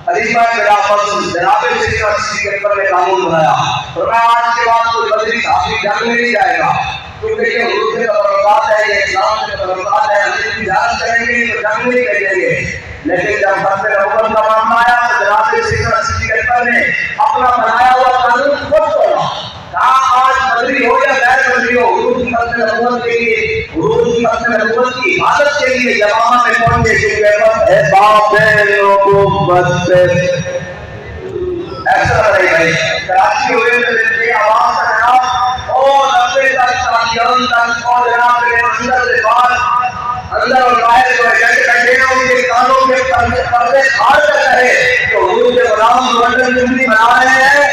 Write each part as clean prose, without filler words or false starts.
खलीफा खिलाफत जनाब सिद्दीक़ अकबर ने कानून बनाया और मैं आज के बाद कोई बदरी साहब जंग में नहीं जाएगा, क्योंकि ये हुरूफ के तबर्रुआत है, ये इस्लाम के तबर्रुआत है, हम इसकी जांच करेंगे तो जंग नहीं करेंगे। लेकिन जब फर्ज नबूवत का मामला आया तो जनाब सिद्दीक़ अकबर ने अपना बनाया हुआ कानून खुद तोड़ा। आज बदरी हो या गैर बदरी हो, हुरूफ की फर्ज नबूवत के लिए, हुरूफ की फर्ज नबूवत की हिफाजत के लिए जमाना में पहुंचे कि है बापे नबूवत से ऐसा भाई कराची हुए तो देखिए आवाज का जनाब और नब्बे तक साथियों तक और जनाब के अंदर से बाहर अंदर और बाहर जो एजेंट बैठे हैं उनके कानों के पर्दे फाड़ कर रहे तो हुजूर के गुलाम मुअज्जम जिंदगी बना रहे हैं।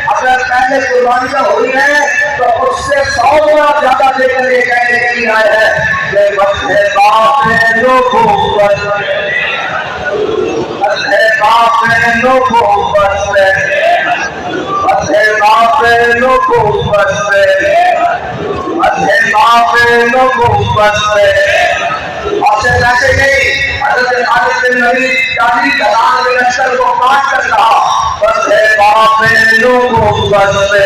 अगर पहले कुर्बानी का हुई है तो उससे 100 गुना ज्यादा लेकर ये कहने के लिए आए हैं कि वक्त है बापे नबूवत है बापे नबूवत से है बापे नबूवत से है बापे नबूवत से आपसे कैसे नहीं हज़रत खालिद बिन वलीद 40,000 के लश्कर को काट कर कहा बस है बापे नबूवत से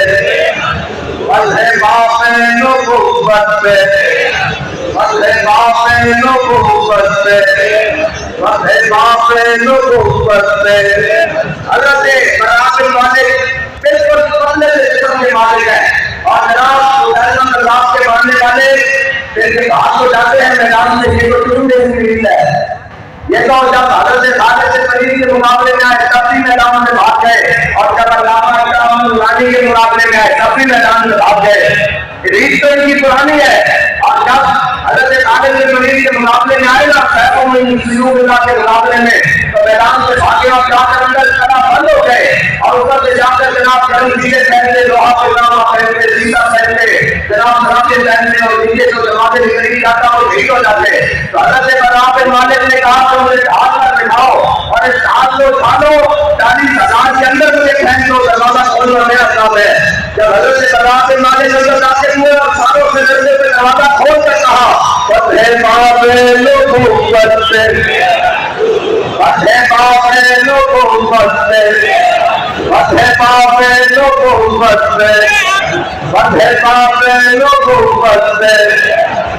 बस है बापे नबूवत से बस है बापे नबूवत से बस है बापे नबूवत से। हज़रत बरात वाले बिल्कुल पतले से जिस्म के मालिक है और जनाब अल्लाह के मानने वाले फिर हाथ को जाते हैं मैदान में ये तो क्यों नहीं है। ये तो जब हज़रत खालिद बिन वलीद के मुकाबले में आए तब भी मैदान में भाग गए और जब अल्लामा रानी के मुकाबले में आए तब भी मैदान में भाग गए। रीत तो इनकी पुरानी है और जब हज़रत खालिद बिन वलीद के मुकाबले में आए ना सैफों में के मुकाबले में तो मैदान से भागे और जाकर अंदर खड़ा बंद हो गए और ऊपर से जाकर जनाब जंगीरे पहनते लोहा पजामा पहनते सीसा पहनते जनाब सराफे पहनते और नीचे जो जमाते में करीब जाता वो ढील हो जाते। तो हज़रत बरात मालिक ने कहा कि मुझे ढाल कर बिठाओ और इस ढाल को उठालो 40,000 के अंदर मुझे फेंक दो, दरवाजा खोलना मेरा काम है। जब हज़रत बरात मालिक अंदर दाखिल हुए और सारों से दरवाजे पे दरवाजा खोल कर कहा बस है बापे नबूवत से बस है बापे नबूवत से बस है बापे नबूवत से बस है बापे नबूवत से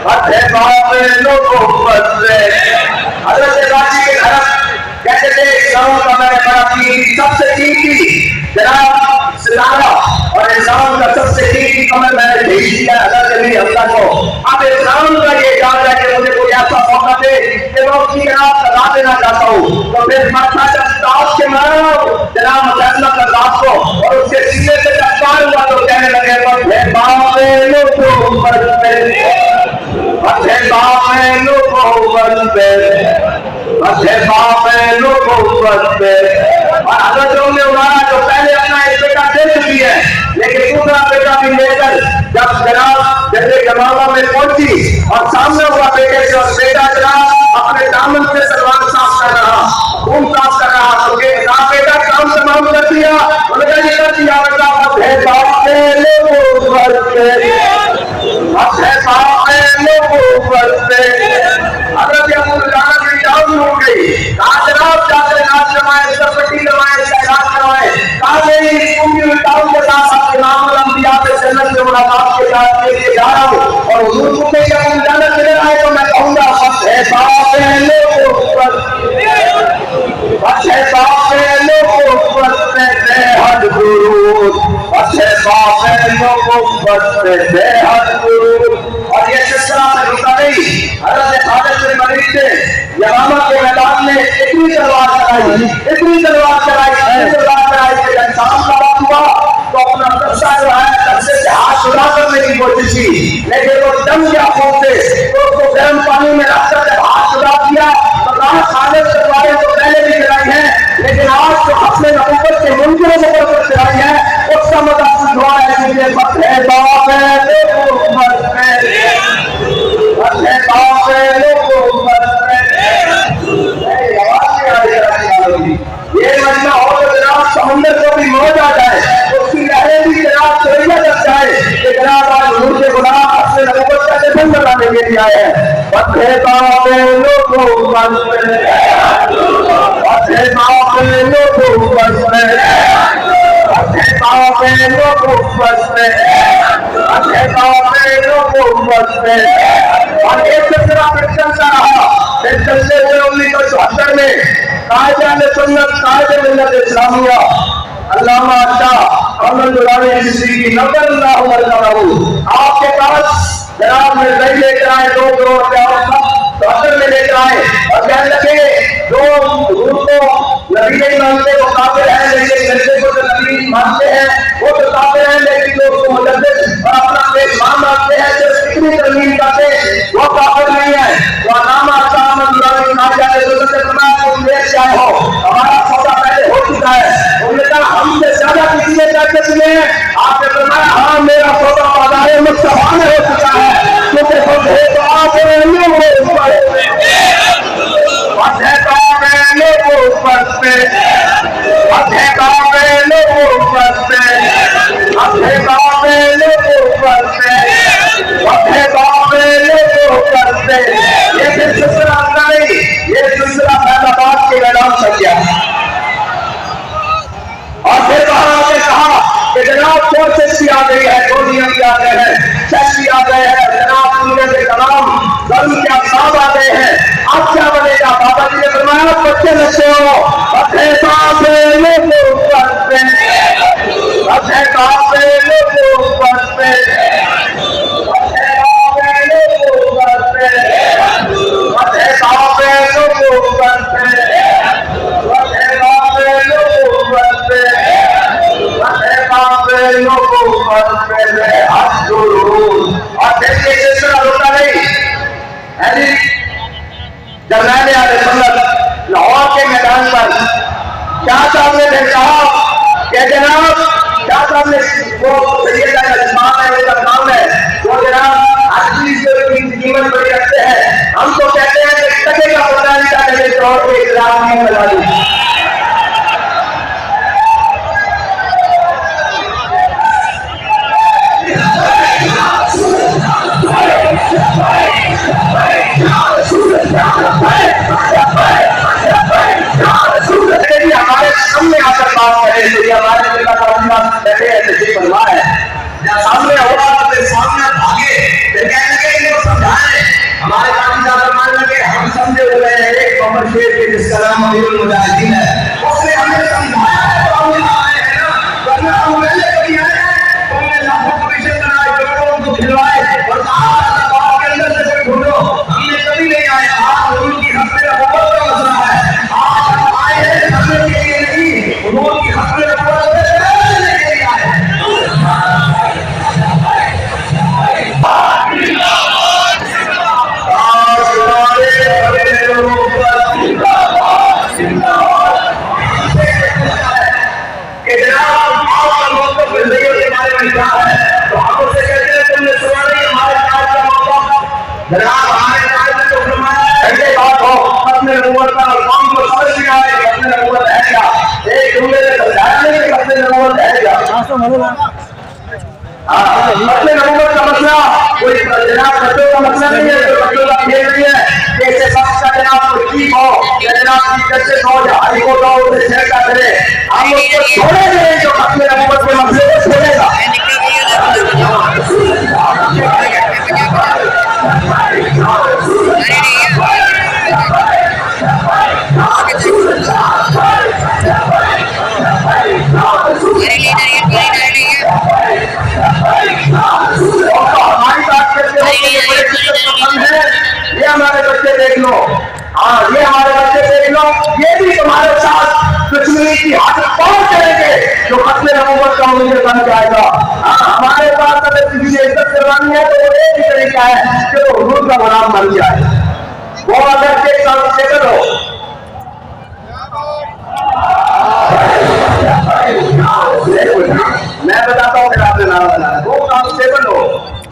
बस है बापे नबूवत से। हज़रत गाजी के घर कहते थे इस्लाम का मैंने बड़ा सबसे कीमती जनाब सितारा और इस्लाम का सबसे कीमती कमर मैंने भेज दिया हज़रत अली हमजा को। अब इस्लाम का ये जान है कि मुझे कोई ऐसा मौका दे कि मैं उसकी जनाब सजा देना चाहता हूँ तो फिर मत्था जब के मारो जनाब मुजल्ला करदास को और उसके सीने से टकरार हुआ तो कहने लगे बापे नबूवत पे बस है बापे नबूवत पे बस है बापे नबूवत पे। और हज़रतों ने उड़ाया जो पहले अपना एक बेटा दे चुकी है लेकिन दूसरा बेटा भी लेकर जब जनाब जैसे जमावा में पहुंची और सामने हुआ बेटे से और बेटा जनाब अपने दामन से सलवार साफ कर रहा खून साफ कर रहा तो बेटा काम तमाम कर दिया उन्होंने ये कर दिया बस है बापे नबूवत पे बस है बापे नबूवत पे। हज़रत अबू जाना की जान हो गई कहा जनाब जाकर नाच जमाए सरपटी जमाए सैलाब करवाए कहा नहीं पूरी टाउन के साथ आपके नाम अम्बिया पे जन्नत में मुलाकात के साथ के लिए जा रहा हूँ और हुजूर को जब जाना चले आए तो मैं कहूँगा बस है बापे नबूवत बस है बापे नबूवत पे बेहद दुरूद बस है बापे नबूवत पे बेहद दुरूद। और ये सिलसिला से रुका नहीं हज़रत खालिद बिन वलीद ने यमामा के मैदान में इतनी तलवार चलाई कि जब शाम का वक्त हुआ तो अपना कब्जा जो है कब्जे से हाथ छुड़ा करने की कोशिश की लेकिन वो दम गया खून से तो उसको गर्म पानी में रखकर जब हाथ छुड़ा दिया तो कहा खालिद तलवारें तो पहले भी चलाई है लेकिन आज तो अपने नबूवत के मुनकरों से ऊपर चलाई है उसका मतलब हुआ है कि ये बस है बापे नबूवत पे बस है बापे नबूवत पे। ये मजमा हो तो जनाब समुंदर को भी मौज आ जाए उसकी लहरें भी जनाब चोरिया लग जाए कि जनाब आज हुजूर के गुलाम अपने नबूवत का दफन बनाने के लिए आए हैं बस है बापे नबूवत पे और एक सिलसिला फिर चलता रहा। इस सिलसिले में 1974 में कायदे सुन्नत कायदे मिल्लत इस्लामिया अल्लामा शाह अहमद दुरानी चिश्ती की नज़रुल्लाह मरकज़हू आपके पास जनाब मिर्ज़ाई लेकर आए, 2 करोड़ रुपया तो असल में लेकर आए और कहने लगे जो रूह को नबी नहीं मानते वो काफिर है, लेकिन मिर्ज़े को जो नबी मानते हैं वो तो काफिर है, लेकिन जो उसको मुजद्दिद और अपना इमाम मानते हैं जो इतनी तरमीम करते वो काफिर नहीं है। तो अल्लामा शाह अहमद दुरानी कायदे सुन्नत से फरमाया तुम ले आए हो, हमारा सौदा पहले हो चुका है। उन्होंने कहा हमसे ज्यादा किसी ने करके सुने हैं? आपने फरमाया हाँ मेरा सौदा बाज़ार मुस्तफा में हो चुका है, क्योंकि खुद है तो आप ये सिलसिला फैजाबाद के मैदान तक गया और फिर कहा कि जनाब 4 चिश्ती आ गई है, 2 नियम आ गए हैं, चिश्ती आ गए हैं, जनाब दुनिया के तमाम धर्म के अफसाद आ गए हैं, अब क्या बनेगा? बाबा जी ने फरमाया बच्चे नशे हो अपने काफे लोगों ऊपर पे, अपने काफे लोगों ऊपर पे, अपने काफे लोगों ऊपर पे, अपने काफे लोगों ऊपर पे, अपने काफे लोगों ऊपर पे, अपने काफे लोगों ऊपर पे हाथ जोड़ो। और देखिए सिलसिला रुका नहीं है जी। जरनैल आले सुन्नत लाहौर के मैदान पर शाह साहब ने कहा कि जनाब शाह साहब ने वो सैयद इस्माम है उनका नाम है, वो जनाब हर चीज की कीमत बड़ी रखते हैं। हम तो कहते हैं कि टके का पता नहीं था के तौर पर इस्लाम नहीं बना दी। हमारे सामने आकर बात करें तो ये हमारे दिल का बैठे ऐसे बनवा है सामने होगा तो सामने भागे कहने लगे इनको समझाए। हमारे काफी ज्यादा मान लगे हम समझे हुए हैं एक कमर शेर के जिसका नाम अमीरुल मुजाहिदीन है, उसने हमें समझाया है तो हम आए हैं ना, वरना हम पहले कभी आए हैं तो हमने लाखों कमीशन बनाए, करोड़ों उनको खिलवाए और आज बात के अंदर से कोई ढूंढो हमने कभी नहीं आए। आज उनकी हस्ते का बहुत बड़ा मसला है, आज हम आए हैं समझने के लिए नहीं, उनकी हस्ते का बहुत बड़ा लेने के लिए आए हैं। तो हम उससे कहते हैं तुमने सुना नहीं हमारे काज का मौका, जनाब हमारे काज में तो ऐसे बात हो अपने नबूवत का कौन को समझ नहीं आए कि अपने नबूवत है क्या, एक जुमले में समझाया नहीं कि अपने नबूवत है क्या। अपने नबूवत का मसला कोई जनाब बच्चों का मसला नहीं है, तो बच्चों का खेल नहीं है कि ऐसे शख्स का जनाब कोई चीफ हो या जनाब की जैसे हो या हाई कोर्ट हो उसे छेड़छाड़ करे, हम उसको छोड़ेंगे जो अपने नबूवत के मसले को छोड़ेगा। ये हमारे बच्चे देख लो, हाँ ये हमारे बच्चे देख लो, ये भी तुम्हारे साथ दुश्मनी की हद पार करेंगे जो खत्म नबूवत का मुझे बन जाएगा। हाँ हमारे पास अगर किसी ने इज्जत करवानी है तो वो एक ही तरीका है कि वो हुजूर का गुलाम बन जाए। वो अगर के साथ से करो मैं बताता हूँ फिर आपने नारा बनाना, वो कांस्टेबल हो,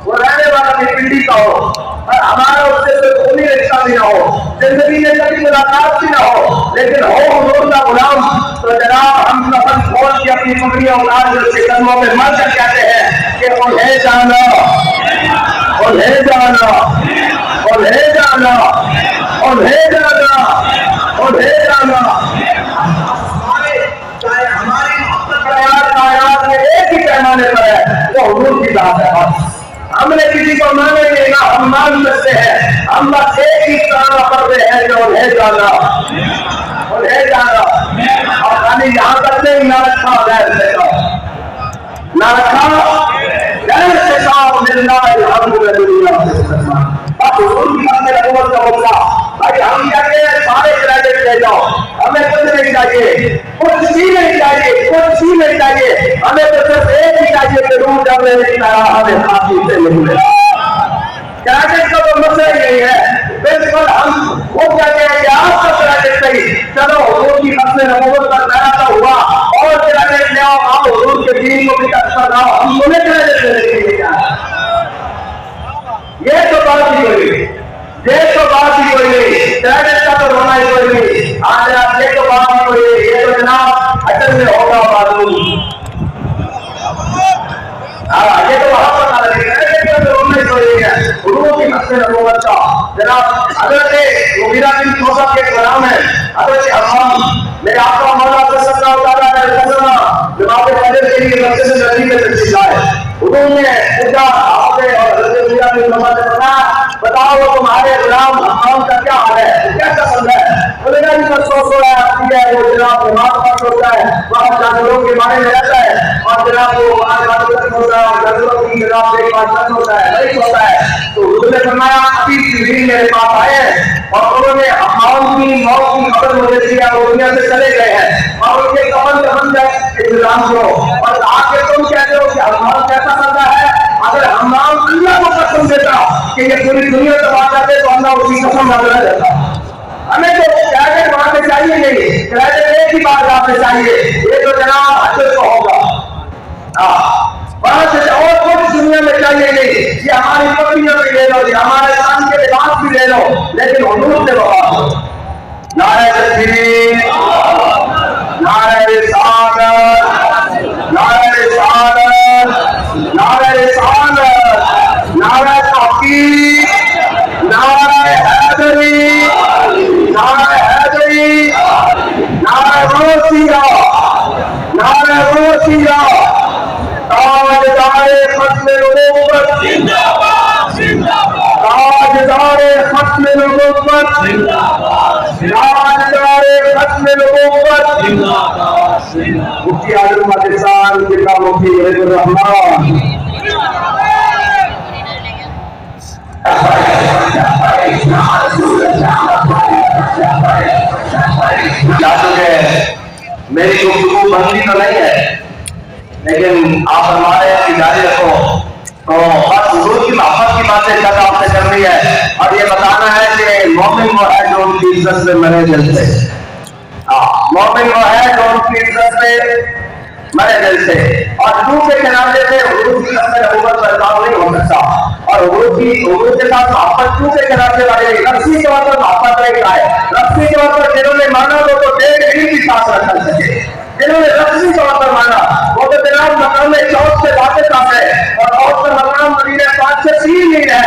वो रहने वाला भी पिंडी का हो और हमारा उससे कोई खूनी रिश्ता भी ना हो, जिंदगी में कभी मुलाकात भी ना हो, लेकिन हो हुजूर का गुलाम तो जनाब हम कफन खोल के अपनी पगड़ियां उतार के उसके कदमों में मर कर कहते हैं कि उन्हें जाना, उन्हें जाना, उन्हें जाना, उन्हें जाना, उन्हें जाना। पैमाने पर है वो हुजूर की बात है। बस हमने किसी को मानेंगे ना, हम मान सकते हैं, हम बस एक ही तरह कर रहे हैं जो उन्हें जाना और खाली यहाँ तक नहीं ना रखा गैर से ना रखा गैर से मिलना का मुद्दा भाई हम कहते हैं सारे क्रेडिट ले जाओ, हमें कुछ नहीं चाहिए, कुछ भी नहीं चाहिए, कुछ भी नहीं चाहिए, हमें तो सिर्फ एक ही चाहिए कि रूह जब मेरी तरह हमें खांसी से मिले। क्रेडिट का तो मसला ही नहीं है, बिल्कुल हम वो कहते हैं कि आपका क्रेडिट सही, चलो हुजूर की खत से नबूवत का दायरा तो हुआ और क्रेडिट ले आओ, आप हुजूर के दीन को भी अच्छा लाओ, हम उन्हें क्रेडिट देने के लिए क्या है? ये तो बात ही कोई नहीं, ये तो बात ही कोई नहीं, क्रेडिट का तो रोना ही कोई नहीं। आज आप ये तो बात ही कोई नहीं, ये तो जनाब असल में होगा मालूम। ये तो वहां पता लगेगा, क्रेडिट का तो रोना ही कोई नहीं है। गुरुओं की हद से नबूवत का जनाब हज़रत मुगीरा बिन शोबा के गुलाम है हज़रत हम्माम, मेरे आका मौला सल्लल्लाहु अलैहि वसल्लम जनाब फजर के लिए मस्जिद नबी में तशरीफ लाए। उन्होंने पूछा आपने और हज़रत मुगीरा बिन शोबा से बताओ तुम्हारे गुलाम हम्माम का क्या हाल है, कैसा बंदा है? बोले ना जी सो रहा है, वो जनाब नमाज पढ़ होता है, वहाँ जानवरों के बारे में रहता है और जनाब वो होता है और जानवरों की जनाब देखभाल होता है, नहीं होता है। तो उसने फरमाया अभी जिब्रील मेरे पास आए हैं और उन्होंने हम्माम की मौत की खबर मुझे दिया, वो दुनिया से चले गए हैं और उनके कफन का इंतजाम करो और आके तुम कहते हो कि हम्माम कैसा बंदा है। अगर हम्माम अल्लाह को कसम देता कि ये पूरी दुनिया तबाह करते तो अल्लाह उसकी कसम न देता। हमें तो क्रेडिट वहां से चाहिए नहीं, क्रेडिट एक ही बात आपसे चाहिए, ये तो जनाब हजरत को होगा वहां से और कुछ दुनिया में चाहिए नहीं। ये हमारी पत्नियों भी ले लो, ये हमारे कान के लिबास भी ले लो, लेकिन हुजूर से वफा करो। नारे तकबीर, नारे रिसालत, नारे रिसालत, नारे रिसालत, नारे तहकीक, नारे हैदरी, नारे हैदरी, नारे रोसिया, नारे रोसिया, ताजदारे खत्म नबूवत जिंदाबाद जिंदाबाद, ताजदारे खत्म नबूवत जिंदाबाद, ताजदारे खत्म नबूवत जिंदाबाद जिंदाबाद। मुफ्ती आजम पाकिस्तान जिला मुफ्ती वहीदुर रहमान मेरी गुफ्तगू बनती तो नहीं है, लेकिन आप हमारे हैं कि जारी रखो, तो बस हुजूर की मोहब्बत की बातें तक आपसे करनी है और ये बताना है कि मोमिन वो है जो उनकी इज्जत से मरे दिल से। मोमिन वो है जो उनकी इज्जत से मरे दिल से, और रूह के जनाजे से हुजूर की कसम नबूवत पर काम नहीं हो सकता और हुजूर के साथ मोहब्बत रूह के जनाजे वाले नफ्सी तौर पर मोहब्बत नहीं है। नफ्सी तौर पर जिन्होंने माना वो तो 1.5 दिन की सांस रख सके, जिन्होंने नफ्सी तौर पर माना वो तो जनाब मकाम चौथ से वाकिफ है और और से मकाम मदीना पाक से 3 मील है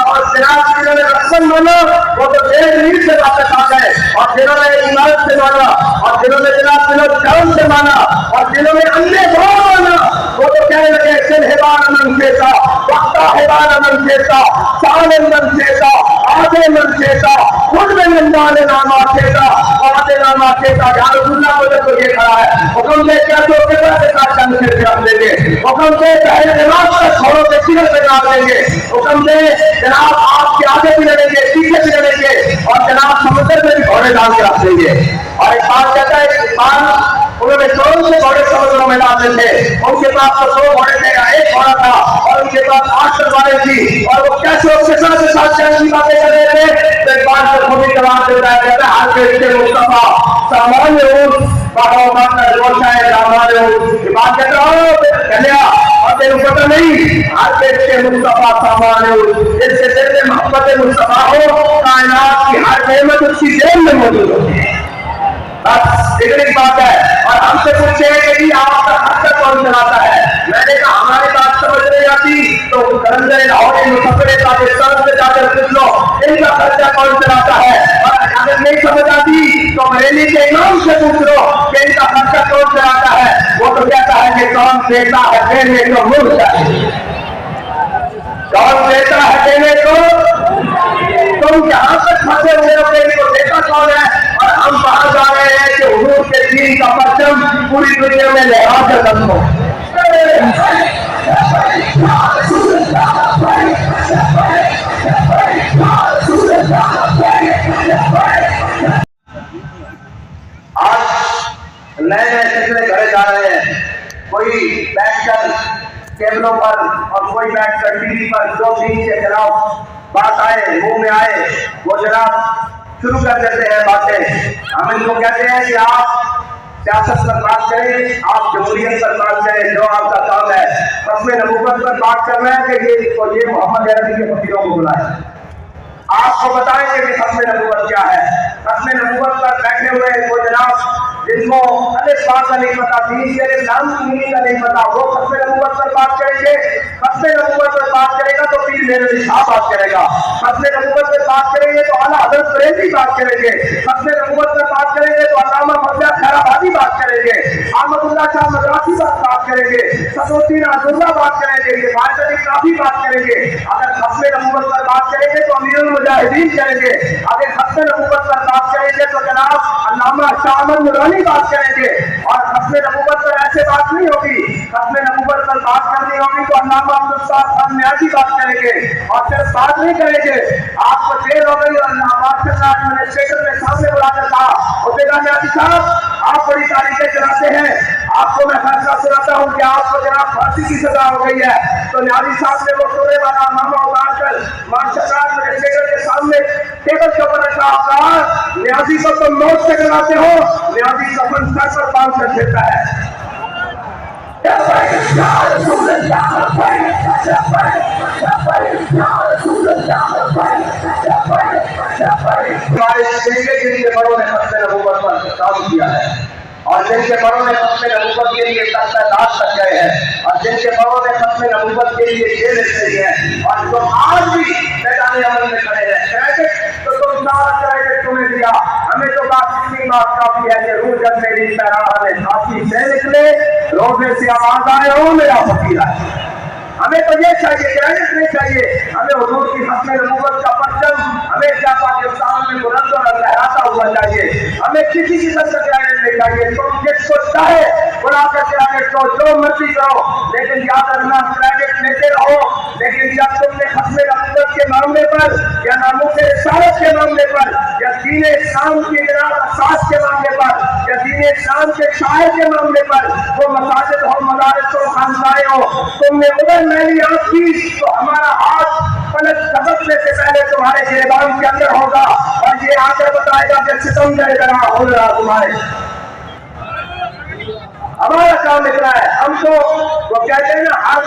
और जनाब जिन्होंने रस्म माना वो तो 1.5 मील से वाकिफ है और जिन्होंने इमारत से माना और जिन्होंने जनाब जान से माना और जिन्होंने अन्य बहुत माना वो तो कहने लगे सिलहिबान मन सेता, वक्ता हिबान मन सेता, साले मन सेता, आधे मन सेता, खुद में नंदाले नामा सेता, आधे नामा सेता। यार रसूलुल्लाह मुझे तो ये खड़ा है, हुक्म दे क्या तो कितना के साथ चंद से रख देंगे, हुक्म दे पहले दिमाग तक छोड़ो के सिरे से डाल देंगे, हुक्म दे जनाब आपके आगे भी लड़ेंगे, पीछे भी लड़ेंगे और जनाब समुद्र में भी घोड़े डाल के रख देंगे। और एक बात कहता है उन्होंने 14 से घोड़े समुद्रों में डालते थे, उनके पास तो 2 घोड़े थे, एक घोड़ा था और उनके पास 8 तलवारें थी और वो कैसे उसके साथ की बातें कर रहे थे। तो एक बार जब खुद ही जवाब देता है, कहता है हाथ के मुस्तफा सामान्य बात कहता हूँ कन्या और तेरे पता नहीं हाथ के मुस्तफा सामान्य इससे तेरे मोहब्बत मुस्तफा हो, कायनात की हर नेमत उसकी जेब में मौजूद होती है। बस इतनी बात है। और हमसे पूछे कि आपका खर्चा कौन चलाता है, मैंने कहा हमारी बात समझ नहीं आती तो करंदर लाहौर मुसफिर पाकिस्तान से जाकर पूछ लो इनका खर्चा कौन चलाता है, और अगर नहीं समझ आती तो बरेली के इमाम से पूछ लो कि इनका खर्चा कौन चलाता है। वो तो कहता है कि कौन देता है देने को मुंह चाहिए, कौन देता है देने को। तुम जहां तक फंसे हुए हो देने को देता कौन है, और हम बाहर जा रहे हैं कि हुजूर के दीन का परचम पूरी दुनिया में लहरा कर रखो। आज नए नए सिलसिले घरे जा रहे हैं, कोई बैठकर केबलों पर और कोई बैठकर टीवी पर जो दीन के खिलाफ बात आए मुंह में आए वो जनाब शुरू कर देते हैं बातें। हम इनको कहते हैं कि आप सियासत पर बात करें, आप जमहूरियत पर बात करें, जो आपका काम है। खत्म नबूवत पर बात कर रहे हैं कि ये मोहम्मद अरबी के फकीरों को बुलाए, आपको बताएंगे कि खत्म नबूवत क्या है। खत्म नबूवत पर बैठे हुए वो जनाब जिनको अलिफ बा का नहीं पता, दीन के नाम की मीनिंग का नहीं पता, वो खत्म नबूवत पर बात करेंगे। खत्म नबूवत पर बात करेगा तो पीर मेरे शाह बात करेगा, खत्म नबूवत पर बात करेंगे तो आला हज़रत फरीदी बात करेंगे, खत्म नबूवत पर बात करेंगे तो अल्लामा फजल खैराबादी बात करेंगे, अहमदुल्लाह शाह मदरासी बात करेंगे, सदरुद्दीन अब्दुल्ला बात करेंगे, ये बादशाह काफी बात करेंगे। अगर खत्म नबूवत पर बात करेंगे तो अमीरुल मुजाहिदीन करेंगे, अगर खत्म नबूवत पर बात करेंगे तो जनाब अल्लामा शाह अहमद नूरानी बात करेंगे। और खत्म नबूवत पर ऐसे बात नहीं होगी, खत्म नबूवत पर बात करनी होगी तो अल्लामा अब्दुल साद खान न्याजी बात करेंगे। और सिर्फ बात नहीं करेंगे, आपको देर हो गई और एडमिनिस्ट्रेटर ने सामने बुलाकर कहा और बेटा न्याजी साहब आप बड़ी तारीखें चलाते हैं, आपको मैं फैसला सुनाता हूँ कि आपको जनाब फांसी की सजा हो गई है। तो न्याजी साहब ने वो सोने वाला मामा उतारकर मार्शल एडमिनिस्ट्रेटर के सामने टेबल के ऊपर रखा, कहा न्याजी को तुम मौत से डराते हो, न्याजी कफन सर पर बांध कर देता है। जिनके बड़ों ने खत्म नबूवत पर काम किया है और जिनके बड़ों ने खत्म नबूवत के लिए तख्तादार तक गए हैं और जिनके बड़ों ने खत्म नबूवत के लिए जेल रही है और जो आज भी मैदान अमल में खड़े हैं। क्रेडिट तो तुम सारा क्रेडिट तुम्हें दिया, हमें तो बात काफी है कि रूह जब मेरी पैराहा में साथी से निकले, रोजे से आवाज आए हो मेरा फकीर है। हमें तो ये चाहिए, क्रेडिट नहीं चाहिए, हमें हुजूर की खत्म नबूवत का परचम हमेशा पाकिस्तान में बुलंद और लहराता हुआ चाहिए। हमें किसी किस्म का क्रेडिट नहीं चाहिए, तुम जिसको चाहे बुला कर क्रेडिट को जो मर्जी करो, लेकिन याद रखना क्रेडिट लेते रहो। लेकिन जब तुमने खत्म नबूवत के मामले पर या नामूस रिसालत के मामले पर या दीन इस्लाम की असास के मामले पर या दीन इस्लाम के शायर के मामले पर, वो मसाजिद हो, मदारिस हो, खानकाएं हो, तुमने उधर मेरी आंख की तो हमारा हाथ पलट सबकने से पहले तुम्हारे गिरबान के अंदर होगा और ये आकर बताएगा कि सितम जरा हो रहा तुम्हारे। हमारा काम इतना है, हम तो वो कहते हैं ना हर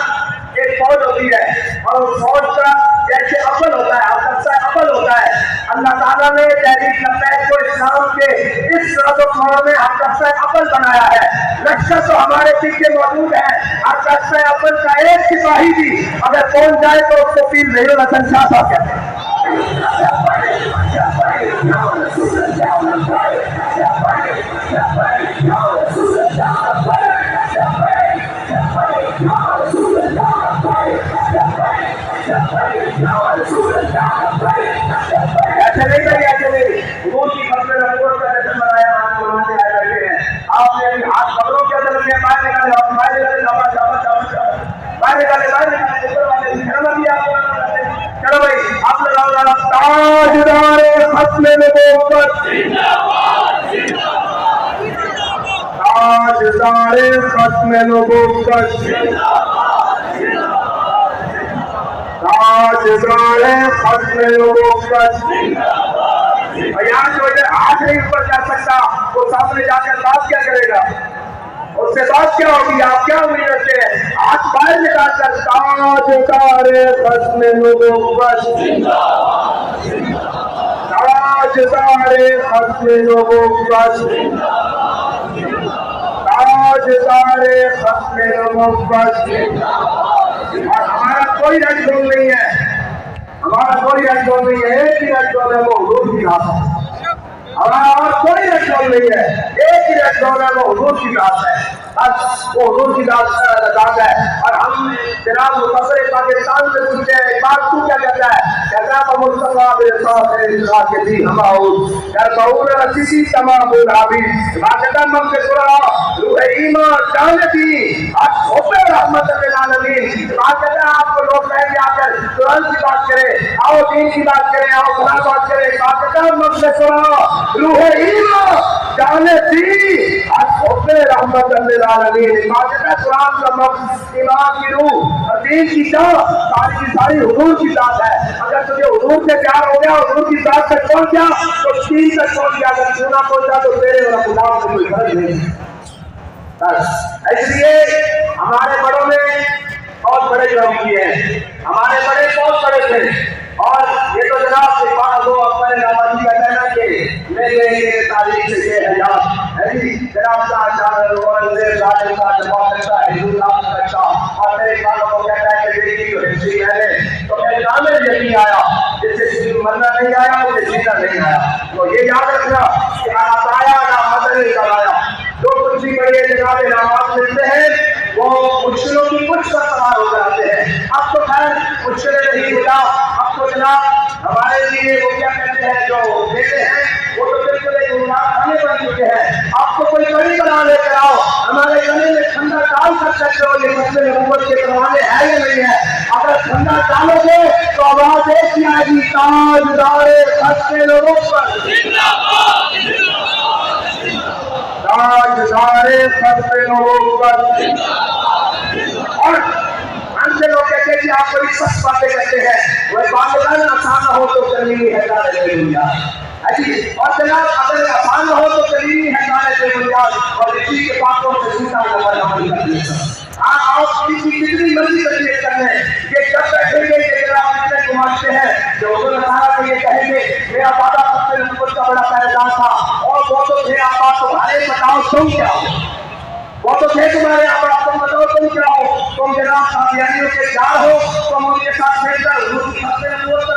एक फौज होती है और उस फौज का जैसे अफल होता है, अफल होता है। अल्लाह ताला ने तहरीक लब्बैक को इस्लाम के इस सादों में अफल बनाया है। लश्कर तो हमारे पीछे मौजूद है, अफल का एक सिपाही भी अगर पहुंच जाए तो उसको पीर नहीं हसन शाह साहब कहते हैं। ऐसे नहीं करिए, ऐसे नहीं। हुजूर की खत्म नबूवत का जश्न मनाया, आपको मनाते आए बैठे हैं। आपने अभी हाथ कब्रों के अंदर रखे, बाहर निकाले, और बाहर निकाले, बाहर निकाले, ऊपर वाले शर्म भी आपको। चलो भाई आप लगाओ ताजदारे खत्म नबूवत जिंदाबाद, ताजदारे खत्म नबूवत ताजदारे खत्म नबूवत। यहाँ जो हाथ नहीं ऊपर जा सकता वो सामने जाकर बात क्या करेगा, उससे बात क्या होगी, आप क्या उम्मीद रखते हैं? हाथ बाहर निकाल कर ताजदारे खत्म नबूवत ताजदारे खत्म नबूवत ताजदारे खत्म नबूवत। और हमारा कोई रंग नहीं है, हमारा कोई रंग नहीं है, एक ही रंग है वो हुजूर की जात है। हमारा और कोई रंग नहीं है, एक ही रंग है वो हुजूर की जात है। बस वो हुजूर की जात है। और हम जनाब मुसफ़िर पाकिस्तान से पूछते हैं, एक बात तू क्या कहता है? कहता है मुस्तफा बिलसाफ़ के दी हमाउद कर बहुर रसीसी तमामुल हाबिब वाक़ता मम के सुरा रूह ईमान जानती अशोफे रहमत लिल आलमीन। वाक़ता आपको लोग कहेंगे आकर कुरान की बात करें, आओ दीन की बात करें, आओ खुदा बात करें। वाक़ता मम के सुरा रूह ईमान जानती अशोफे रहमत लिल आलमीन। वाक़ता कुरान का मकसद ईमान की रूह और दीन की जात सारी की सारी हुजूर की जात है। अगर तुझे हुजूर से प्यार हो गया, हुजूर की जात तक पहुंच गया तो दीन तक पहुंच गया। अगर तू ना पहुंचा तो तेरे और खुदा से कोई फर्क नहीं। बस इसलिए हमारे बड़ों ने बहुत बड़े काम किए हैं, हमारे बड़े बहुत बड़े थे। और ये तो जनाब अपने नामाजी का कहना कि मेरे तारीख से ये हयात है जी, जनाब का और मेरे कानों को कहता है कि बेटी जो हिस्ट्री है तो मेरे सामने यकीन आया, जिससे मरना नहीं आया उसे जीना नहीं आया। तो ये याद रखना कि आया ना मदद निकल आया। जो कुछ भी बड़े जनाब नामाज मिलते हैं वो मुश्किलों की कुछ पर सवार हो जाते हैं। अब तो खैर मुश्किलें नहीं मिला, अब तो जनाब हमारे लिए वो क्या कहते हैं जो देते हैं वो तो बिल्कुल एक खाने बन चुके हैं। आपको कोई कड़ी बना लेकर आओ, हमारे गले में ठंडा डाल सकते हो, ये मसले नबूवत के करवाने है या नहीं है? अगर ठंडा डालोगे तो आवाज एक ही आएगी, ताजदारे खस्ते लोगों पर, ताजदारे खस्ते लोगों पर। और हमसे लोग कहते हैं कि आप बड़ी सख्त बातें करते हैं, वह बातें आसान हो तो करनी है और जनाब अगर आसान हो तो करीबी है गाने से बुनियाद और इसी के बातों से सूखा अमल कर देता। आप कितनी मर्जी तकलीफ करने ये जब बैठेंगे ये जनाब इतने घुमाते हैं जो को ये कहेंगे मेरा वादा सबसे नबूवत का बड़ा पहरेदार था और वो तो थे आप तुम्हारे बताओ तुम क्या हो, वो तो थे तुम्हारे आप तुम बताओ तुम क्या हो। तुम जनाब कादियानियों के जार हो, तुम उनके साथ मिलकर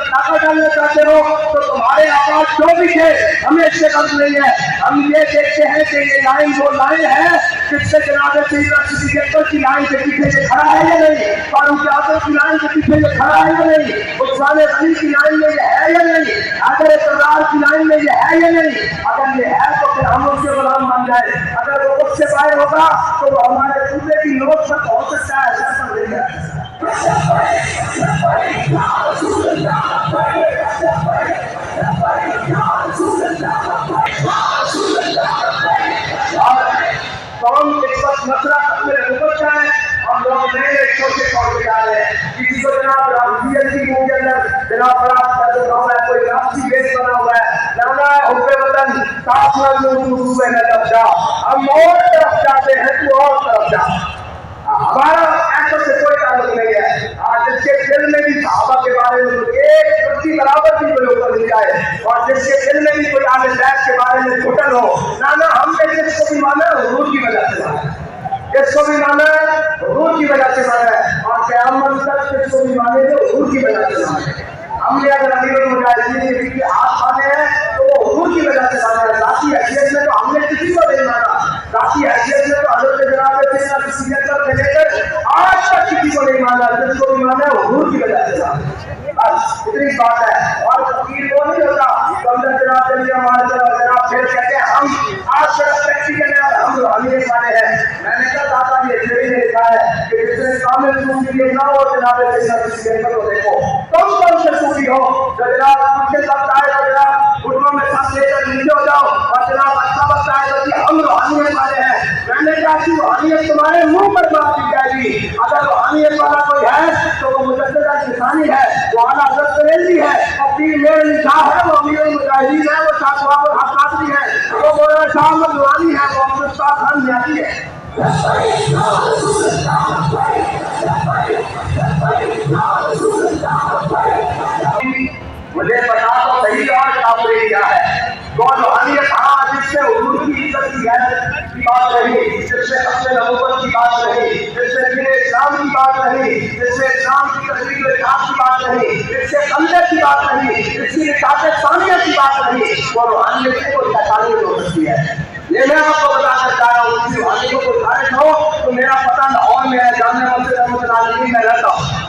ताकत डालना चाहते हो तो तुम्हारे आवाज जो भी थे हमें इससे कम नहीं है। हम ये देखते हैं कि ये लाइन वो लाइन है जिससे जनाब की लाइन के पीछे से खड़ा है या नहीं, फारूक आजम की लाइन के पीछे से खड़ा है या नहीं, उस्मान गनी की लाइन में ये है या नहीं, अगर सरदार की लाइन में ये है या नहीं। अगर ये है तो फिर हम उसके गुलाम बन जाए, अगर वो उससे बाहर होगा तो वो हमारे सूबे की नोट तक हो सकता है। कौन इस वक्त मसला अपने ऊपर का है और लोग नए छोटे छोटे जा रहे हैं। किसी को जनाब रामजी के अंदर जनाब बड़ा कोई राष्ट्रीय बेस बना हुआ है, लाना है हुक्म वतन साफ हम और तरफ जाते हैं तू और तरफ जा। हमारा ऐसा से कोई ताल्लुक नहीं है। आज जिसके दिल में भी सहाबा के बारे में एक प्रति बराबर भी कोई ऊपर नहीं जाए और जिसके दिल में भी कोई आगे बैठ के बारे में घुटन हो, ना हमने जिसको भी माना हुजूर की वजह से माना, जिसको भी माना हुजूर की वजह से माना है और क़यामत तक जिसको भी माने तो हुजूर की वजह से माने। हमने अगर अमीरुल मुजाहिदीन के हाथ माने हैं तो वो हुजूर की वजह से माना है। जाती हैसियत में तो हमने किसी को नहीं माना, जाती हैसियत में तो हज़रत जनाब से लेकर आज तक किसी को नहीं माना, जिसको भी माना है हुजूर की वजह से माना। बस इतनी बात है। और फकीर वो नहीं होता जनाब जनाब फिर कहते हैं हम आज तक प्रैक्टिकल हम रूहानियत वाले हैं। मैंने कहा दादा ये थ्योरी में लिखा है कि जिसने कामिल सूफी देखना हो जनाब को देखो, तुम कौन से सूफी हो जो जनाब उनके साथ आए तो जनाब घुटनों में सांस लेकर नीचे हो जाओ और जनाब अच्छा वक्त आएगा कि हम रूहानियत वाले हैं। मैंने कहा कि रूहानियत तुम्हारे मुंह पर बात की जाएगी। अगर रूहानियत वाला कोई है तो वो मुजद्दिदा इंसानी है, वो आला हज़रत बरेलवी है, अपनी मेरे निकाह है, वो अमीरुल मुजाहिदीन है, वो साथवाब और हक़ाक़ी है, वो मौलाना शाह अहमद नूरानी है, वो मुस्तफ़ा खान नियाज़ी है। मुझे बता तो सही और काफिर क्या है। वो रूहानियत हाँ जिससे हुजूर की इज्जत की गैरत की बात रही, जिससे अपने नबूवत की बात रही, जिससे दीन इस्लाम की बात रही, जिससे इस्लाम की तस्वीर इतिहास की बात रही, जिससे खंदक की बात रही, जिसकी ताकत सानिया की बात रही, वो रूहानियत को शैतानी हो सकती है। ये मैं आपको बताना चाह रहा हूँ कि रूहानियत को खारिज हो पालकी में रहता हूँ।